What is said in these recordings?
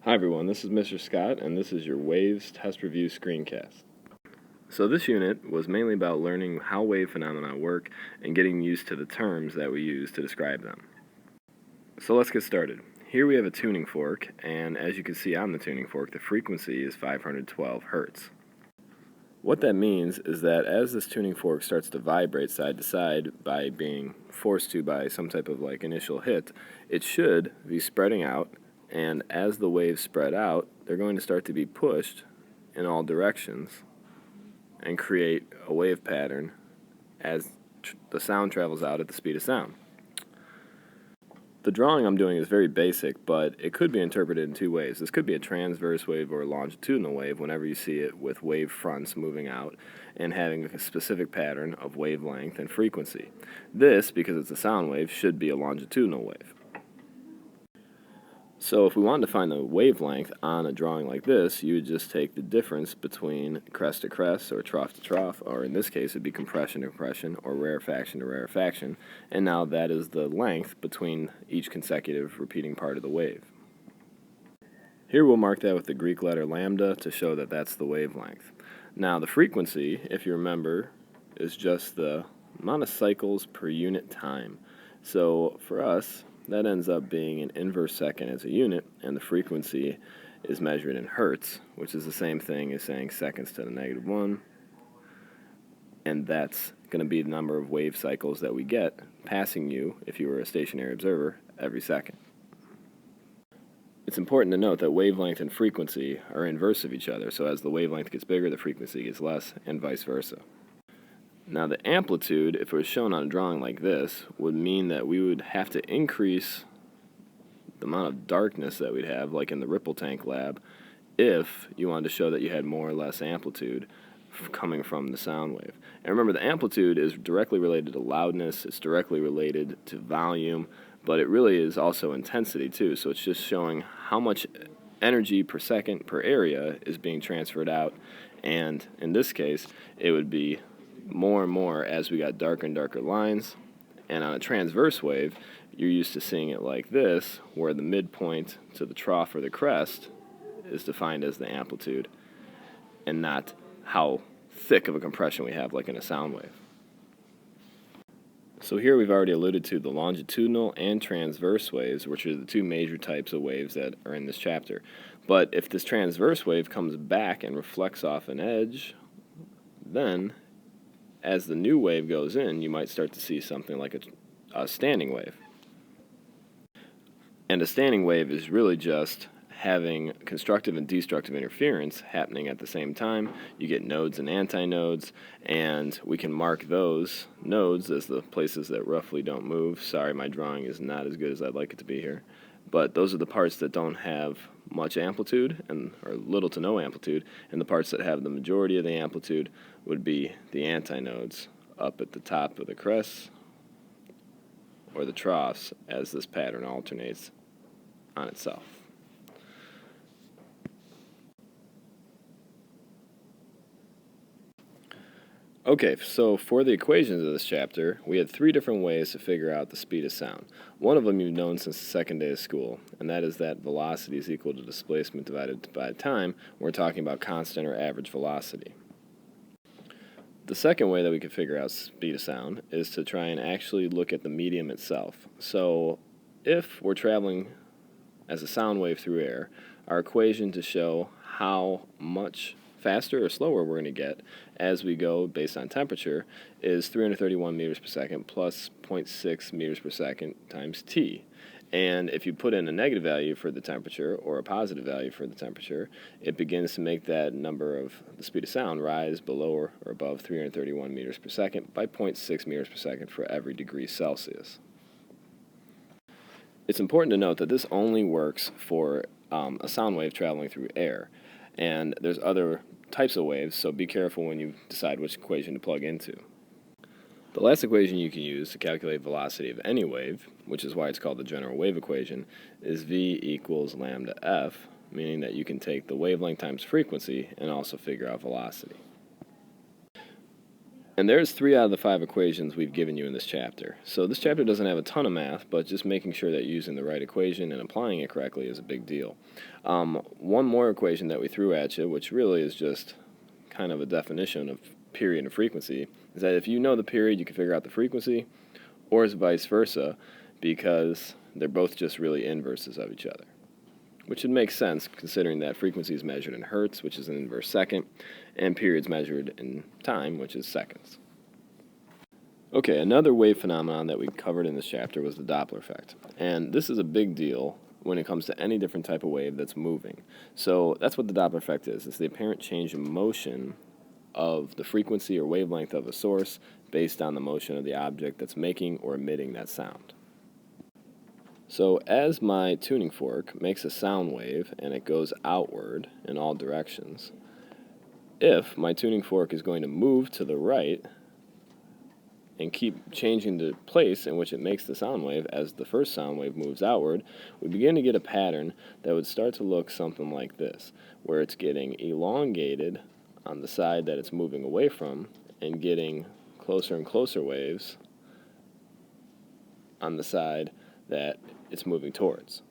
Hi everyone, this is Mr. Scott, and this is your Waves Test Review Screencast. So this unit was mainly about learning how wave phenomena work and getting used to the terms that we use to describe them. So let's get started. Here we have a tuning fork, and as you can see on the tuning fork, the frequency is 512 Hertz. What that means is that as this tuning fork starts to vibrate side to side by being forced to by some type of initial hit, it should be spreading out. And as the waves spread out, they're going to start to be pushed in all directions and create a wave pattern as the sound travels out at the speed of sound. The drawing I'm doing is very basic, but it could be interpreted in two ways. This could be a transverse wave or a longitudinal wave whenever you see it with wave fronts moving out and having a specific pattern of wavelength and frequency. This, because it's a sound wave, should be a longitudinal wave. So if we wanted to find the wavelength on a drawing like this, you would just take the difference between crest to crest or trough to trough, or in this case it would be compression to compression or rarefaction to rarefaction, and now that is the length between each consecutive repeating part of the wave. Here we'll mark that with the Greek letter lambda to show that that's the wavelength. Now the frequency, if you remember, is just the amount of cycles per unit time. So for us, that ends up being an inverse second as a unit, and the frequency is measured in hertz, which is the same thing as saying seconds to the -1, and that's going to be the number of wave cycles that we get passing you, if you were a stationary observer, every second. It's important to note that wavelength and frequency are inverse of each other, so as the wavelength gets bigger, the frequency gets less, and vice versa. Now the amplitude, if it was shown on a drawing like this, would mean that we would have to increase the amount of darkness that we'd have, like in the Ripple Tank lab, if you wanted to show that you had more or less amplitude coming from the sound wave. And remember, the amplitude is directly related to loudness, it's directly related to volume, but it really is also intensity too, so it's just showing how much energy per second per area is being transferred out, and in this case, it would be more and more as we got darker and darker lines. And on a transverse wave, you're used to seeing it like this, where the midpoint to the trough or the crest is defined as the amplitude and not how thick of a compression we have like in a sound wave. So here we've already alluded to the longitudinal and transverse waves, which are the two major types of waves that are in this chapter. But if this transverse wave comes back and reflects off an edge, then as the new wave goes in, you might start to see something like a standing wave. And a standing wave is really just having constructive and destructive interference happening at the same time. You get nodes and antinodes, and we can mark those nodes as the places that roughly don't move. Sorry, my drawing is not as good as I'd like it to be here. But those are the parts that don't have much amplitude or little to no amplitude, and the parts that have the majority of the amplitude would be the antinodes up at the top of the crests or the troughs as this pattern alternates on itself. Okay, so for the equations of this chapter, we had three different ways to figure out the speed of sound. One of them you've known since the second day of school, and that is that velocity is equal to displacement divided by time. We're talking about constant or average velocity. The second way that we could figure out speed of sound is to try and actually look at the medium itself. So if we're traveling as a sound wave through air, our equation to show how much faster or slower we're going to get as we go based on temperature is 331 meters per second plus 0.6 meters per second times t. And if you put in a negative value for the temperature or a positive value for the temperature, it begins to make that number of the speed of sound rise below or above 331 meters per second by 0.6 meters per second for every degree Celsius. It's important to note that this only works for a sound wave traveling through air. And there's other types of waves, so be careful when you decide which equation to plug into. The last equation you can use to calculate velocity of any wave, which is why it's called the general wave equation, is v equals lambda f, meaning that you can take the wavelength times frequency and also figure out velocity. And there's 3 out of the 5 equations we've given you in this chapter. So this chapter doesn't have a ton of math, but just making sure that you're using the right equation and applying it correctly is a big deal. One more equation that we threw at you, which really is just kind of a definition of period and frequency, is that if you know the period, you can figure out the frequency, or it's vice versa, because they're both just really inverses of each other. Which would make sense considering that frequency is measured in hertz, which is an inverse second, and period's measured in time, which is seconds. Okay, another wave phenomenon that we covered in this chapter was the Doppler effect. And this is a big deal when it comes to any different type of wave that's moving. So that's what the Doppler effect is. It's the apparent change in motion of the frequency or wavelength of a source based on the motion of the object that's making or emitting that sound. So as my tuning fork makes a sound wave and it goes outward in all directions, if my tuning fork is going to move to the right and keep changing the place in which it makes the sound wave as the first sound wave moves outward, we begin to get a pattern that would start to look something like this, where it's getting elongated on the side that it's moving away from and getting closer and closer waves on the side that it's moving towards.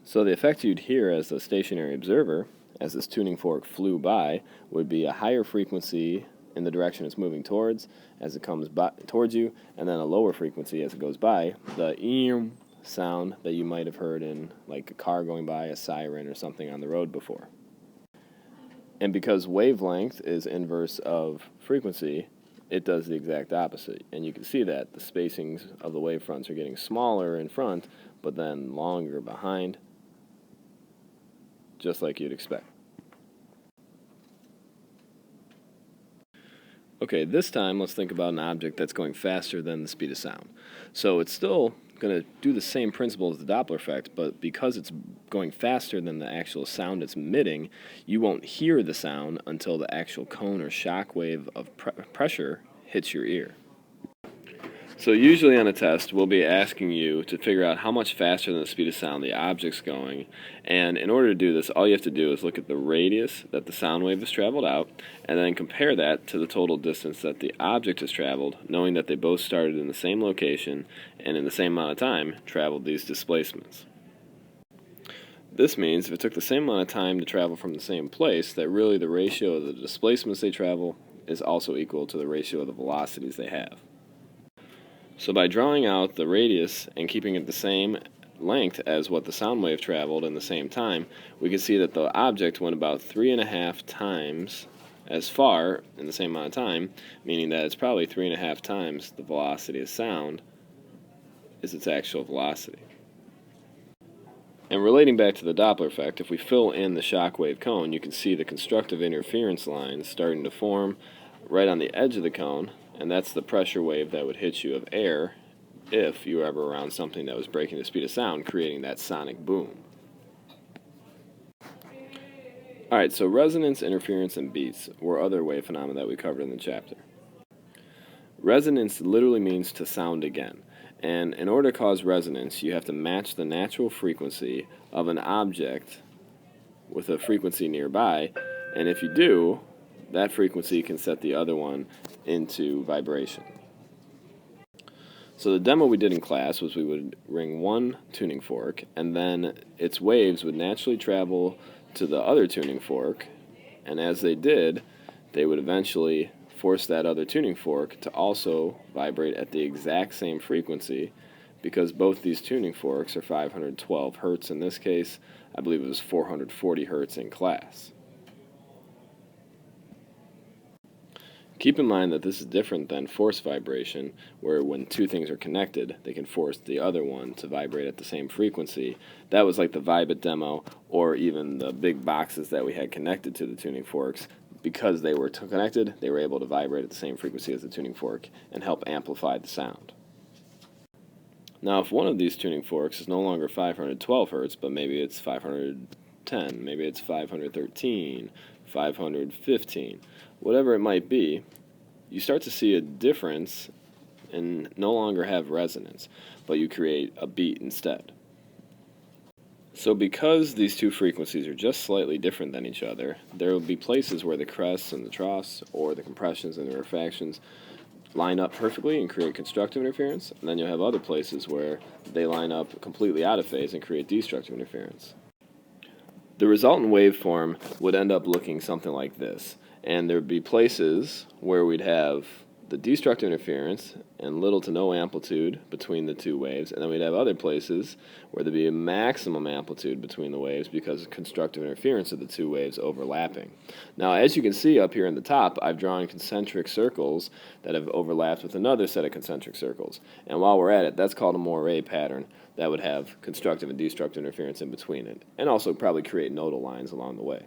So the effect you'd hear as a stationary observer, as this tuning fork flew by, would be a higher frequency in the direction it's moving towards as it comes by, towards you, and then a lower frequency as it goes by, the eem sound that you might have heard in like a car going by, a siren, or something on the road before. And because wavelength is inverse of frequency, it does the exact opposite. And you can see that the spacings of the wavefronts are getting smaller in front, but then longer behind, just like you'd expect. Okay, this time let's think about an object that's going faster than the speed of sound. So it's still going to do the same principle as the Doppler effect, but because it's going faster than the actual sound it's emitting, you won't hear the sound until the actual cone or shock wave of pressure hits your ear. So usually on a test, we'll be asking you to figure out how much faster than the speed of sound the object's going, and in order to do this, all you have to do is look at the radius that the sound wave has traveled out, and then compare that to the total distance that the object has traveled, knowing that they both started in the same location and in the same amount of time traveled these displacements. This means if it took the same amount of time to travel from the same place, that really the ratio of the displacements they travel is also equal to the ratio of the velocities they have. So by drawing out the radius and keeping it the same length as what the sound wave traveled in the same time, we can see that the object went about 3.5 times as far in the same amount of time, meaning that it's probably 3.5 times the velocity of sound is its actual velocity. And relating back to the Doppler effect, if we fill in the shock wave cone, you can see the constructive interference lines starting to form right on the edge of the cone, and that's the pressure wave that would hit you of air if you were ever around something that was breaking the speed of sound, creating that sonic boom. Alright, so resonance, interference, and beats were other wave phenomena that we covered in the chapter. Resonance literally means to sound again, and in order to cause resonance, you have to match the natural frequency of an object with a frequency nearby, and if you do, that frequency can set the other one into vibration. So the demo we did in class was we would ring one tuning fork, and then its waves would naturally travel to the other tuning fork, and as they did, they would eventually force that other tuning fork to also vibrate at the exact same frequency, because both these tuning forks are 512 hertz in this case. I believe it was 440 hertz in class. Keep in mind that this is different than force vibration, where when two things are connected, they can force the other one to vibrate at the same frequency. That was like the Vibit demo, or even the big boxes that we had connected to the tuning forks. Because they were connected, they were able to vibrate at the same frequency as the tuning fork and help amplify the sound. Now, if one of these tuning forks is no longer 512 hertz, but maybe it's 510, maybe it's 513, 515, whatever it might be, you start to see a difference and no longer have resonance, but you create a beat instead. So because these two frequencies are just slightly different than each other, there will be places where the crests and the troughs, or the compressions and the rarefactions, line up perfectly and create constructive interference, and then you'll have other places where they line up completely out of phase and create destructive interference. The resultant waveform would end up looking something like this, and there would be places where we'd have the destructive interference and little to no amplitude between the two waves, and then we'd have other places where there'd be a maximum amplitude between the waves because of constructive interference of the two waves overlapping. Now, as you can see up here in the top, I've drawn concentric circles that have overlapped with another set of concentric circles, and while we're at it, that's called a moire pattern that would have constructive and destructive interference in between it, and also probably create nodal lines along the way.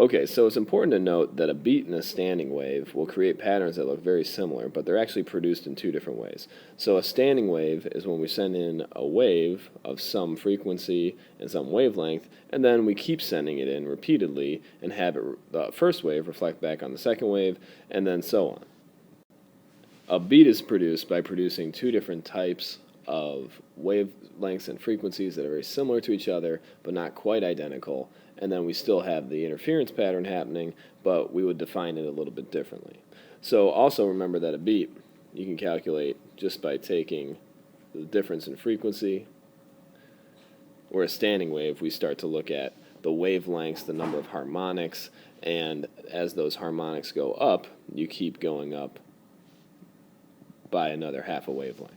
Okay, so it's important to note that a beat and a standing wave will create patterns that look very similar, but they're actually produced in two different ways. So a standing wave is when we send in a wave of some frequency and some wavelength, and then we keep sending it in repeatedly and have the first wave reflect back on the second wave, and then so on. A beat is produced by producing two different types of wavelengths and frequencies that are very similar to each other, but not quite identical, and then we still have the interference pattern happening, but we would define it a little bit differently. So also remember that a beat you can calculate just by taking the difference in frequency, or a standing wave we start to look at the wavelengths, the number of harmonics, and as those harmonics go up, you keep going up by another half a wavelength.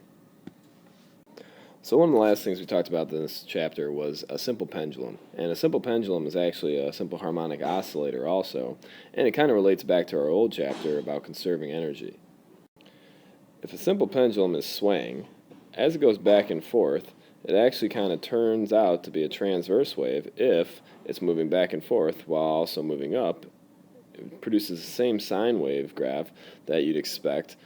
So one of the last things we talked about in this chapter was a simple pendulum. And a simple pendulum is actually a simple harmonic oscillator also, and it kind of relates back to our old chapter about conserving energy. If a simple pendulum is swaying, as it goes back and forth, it actually kind of turns out to be a transverse wave if it's moving back and forth while also moving up. It produces the same sine wave graph that you'd expect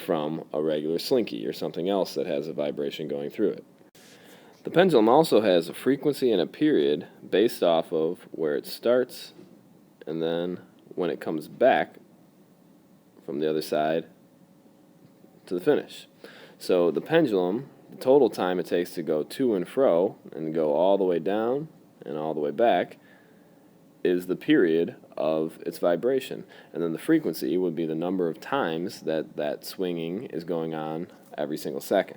from a regular slinky or something else that has a vibration going through it. The pendulum also has a frequency and a period based off of where it starts and then when it comes back from the other side to the finish. So the pendulum, the total time it takes to go to and fro and go all the way down and all the way back is the period of its vibration, and then the frequency would be the number of times that swinging is going on every single second.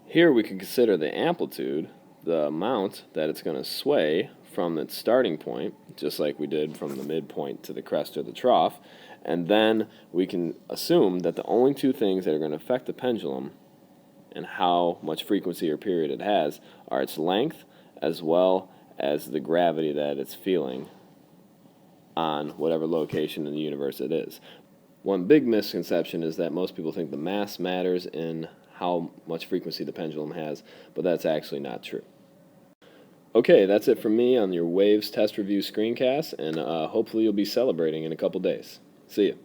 Here we can consider the amplitude, the amount that it's going to sway from its starting point, just like we did from the midpoint to the crest or the trough, and then we can assume that the only two things that are going to affect the pendulum and how much frequency or period it has are its length as well as the gravity that it's feeling on whatever location in the universe it is. One big misconception is that most people think the mass matters in how much frequency the pendulum has, but that's actually not true. Okay, that's it from me on your Waves Test Review Screencast, and hopefully you'll be celebrating in a couple days. See you.